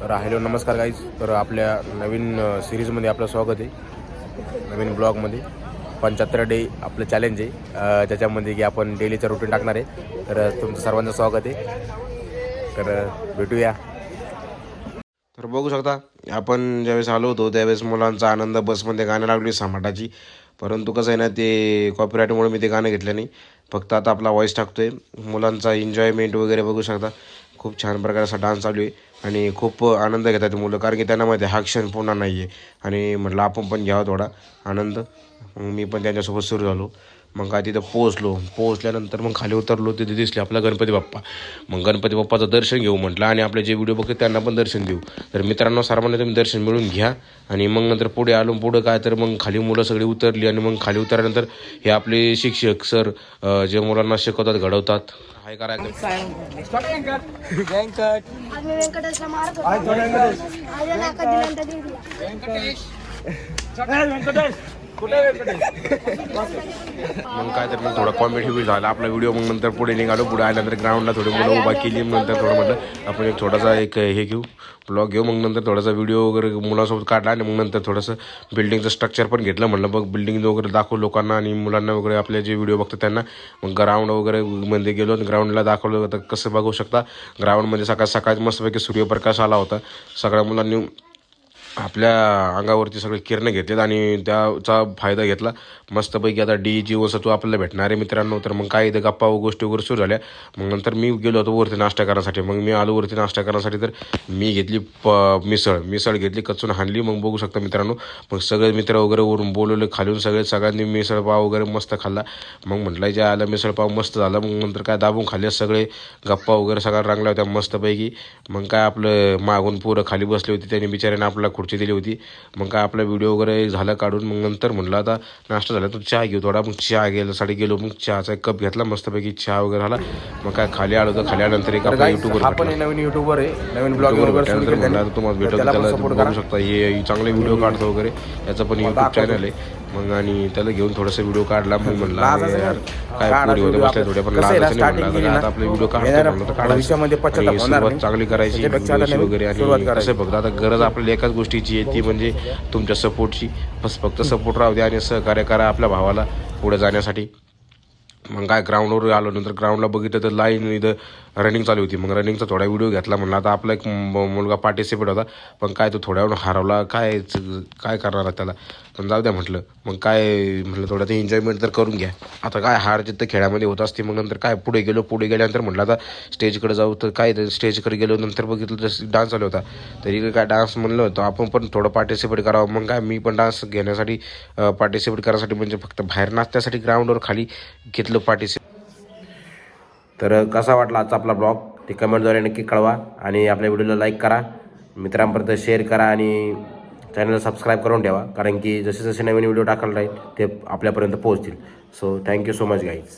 तर हॅलो नमस्कार गाईज. तर आपल्या नवीन सिरीजमध्ये आपलं स्वागत आहे. नवीन ब्लॉगमध्ये 75 डे आपलं चॅलेंज आहे. त्याच्यामध्ये की आपण डेलीचं रुटीन टाकणार आहे. तर तुमचं सर्वांचं स्वागत आहे. तर भेटूया. तर बघू शकता आपण ज्यावेळेस आलो होतो त्यावेळेस मुलांचा आनंद बसमध्ये गाणं लागली समाटाची. परंतु कसं आहे ना, ते कॉपीराईटमुळे मी ते गाणं घेतलं नाही. फक्त आता आपला व्हॉईस टाकतोय. मुलांचा एन्जॉयमेंट वगैरे बघू शकता. खूप छान प्रकारचा डान्स चालू आहे आणि खूप आनंद घेतात मुलं, कारण की त्यांना माहिती आहे हा क्षण पुन्हा नाही आहे. आणि म्हटलं आपण पण घ्यावं थोडा आनंद. मग मी पण त्यांच्यासोबत सुरू झालो. मग काय तिथं पोहोचल्यानंतर मग खाली उतरलो. तिथे दिसले आपला गणपती बाप्पा. मग गणपती बाप्पाचं दर्शन घेऊ म्हटलं आणि आपले जे व्हिडिओ बघते त्यांना पण दर्शन देऊ. तर मित्रांनो, सर्वांना तुम्ही दर्शन मिळून घ्या. आणि मग नंतर पुढे आलो. पुढं काय तर मग खाली मुलं सगळी उतरली आणि मग खाली उतरल्यानंतर हे आपले शिक्षक सर जे मुलांना शिकवतात, घडवतात. हाय करा मग काय तर मग थोडा कॉमेडी बी झाला आपला व्हिडिओ. मग नंतर पुढे निघालो. पुढे आल्यानंतर ग्राउंडला थोडी मुलं उभा केली. नंतर थोडं म्हटलं आपण एक छोटासा हे घेऊ, ब्लॉग घेऊ. मग नंतर थोडासा व्हिडिओ वगैरे मुलांसोबत काढला आणि मग नंतर थोडंसं बिल्डिंगचं स्ट्रक्चर पण घेतलं. म्हटलं बघ बिल्डिंग वगैरे दाखवू लोकांना आणि मुलांना वगैरे, आपले जे व्हिडिओ बघतात त्यांना. मग ग्राउंड वगैरे मध्ये गेलो आणि ग्राउंडला दाखवलं होतं. कसं बघू शकता ग्राउंडमध्ये सकाळ मस्तपैकी सूर्यप्रकाश आला होता. सगळ्या मुलांनी आपल्या अंगावरती सगळे किरणं घेतलेत आणि त्याचा फायदा घेतला मस्तपैकी. आता डी जीवनसत्व आपल्याला भेटणार आहे मित्रांनो. तर मग काय इथं गप्पा गोष्टी वगैरे सुरू झाल्या. मग नंतर मी गेलो होतो वरती नाश्ता करण्यासाठी. मग मी आलो वरती नाश्ता करण्यासाठी. तर मी घेतली मिसळ घेतली, कच्चून हाणली. मग बघू शकता मित्रांनो, मग सगळे मित्र वगैरे वरून बोलवले खालून. सगळ्यांनी मिसळपाव वगैरे मस्त खाल्ला. मग म्हटलं जे आलं मिसळपाव मस्त झालं. मग नंतर काय दाबून खाल्ले सगळे. गप्पा वगैरे सगळ्या रंगल्या होत्या मस्तपैकी. मग काय आपलं मागून पोरं खाली बसली होती, त्यांनी बिचाऱ्याने आपल्याला खुर्ची दिली होती. मग काय आपला व्हिडिओ वगैरे झाला काढून. मग नंतर म्हटलं आता नाश्ता झाला तर चहा घेऊ थोडा. मग चहा घ्यायसाठी गेलो. मग चहाचा एक कप घेतला मस्तपैकी. चहा वगैरे झाला. मग काय खाली आलो. तर खाली आल्यानंतर एक आपला युट्यूबवर नवीन युट्यूबर आहे, नवीन ब्लॉग भेटल्यानंतर म्हटलं आता तुम्हाला भेटवतो. त्याला बघू शकता हे चांगले व्हिडिओ काढतो वगैरे. याचं पण यूट्यूब चॅनल आहे. मग आणि त्याला घेऊन थोडासा व्हिडिओ काढला. मग म्हणलं यार काय पोरी होते बसल्या थोड्या, पण लाजायचं नाही म्हटलं. आता आपले व्हिडिओ काढतो म्हणलं तर काढायचं. सुरुवात चांगली करायची वगैरे. आणि कसं बघता आता गरज आपल्याला एकाच गोष्टीची आहे, ती म्हणजे तुमच्या सपोर्टची. बस फक्त सपोर्ट राहू द्या आणि सहकार्य करा आपल्या भावाला पुढे जाण्यासाठी. मग काय ग्राउंडवर आलो. नंतर ग्राउंडला बघितलं तर लाईन इथं रनिंग चालू होती. मग रनिंगचा थोडा व्हिडिओ घेतला. म्हणलं आता आपला एक मुलगा पार्टिसिपेट होता, पण काय तो थोड्या वेळ हरवला. काय करणार त्याला, पण जाऊ द्या म्हटलं. मग काय म्हटलं थोडं ते एन्जॉयमेंट तर करून घ्या. आता काय हार जिथं खेळामध्ये होत असते. मग नंतर काय पुढे गेल्यानंतर म्हटलं आता स्टेजकडे जाऊ. तर काय स्टेजकडे गेलो. नंतर बघितलं तर डान्स चालू होता. तरी काय डान्स म्हणलं होतं आपण पण थोडं पार्टिसिपेट करावं. मग काय मी पण डान्स घेण्यासाठी पार्टिसिपेट करायसाठी, म्हणजे फक्त बाहेर नाचण्यासाठी ग्राउंडवर खाली घेतलं पार्टिसिपेट. तर कसा वाटला आजचा आपला ब्लॉग ते कमेंटद्वारे नक्की कळवा. आणि आपल्या व्हिडिओला लाईक करा, मित्रांपर्यंत शेअर करा आणि चॅनलला सबस्क्राईब करून ठेवा, कारण की जसे जसे नवीन व्हिडिओ टाकायला राहील ते आपल्यापर्यंत पोहोचतील. So thank you so much guys.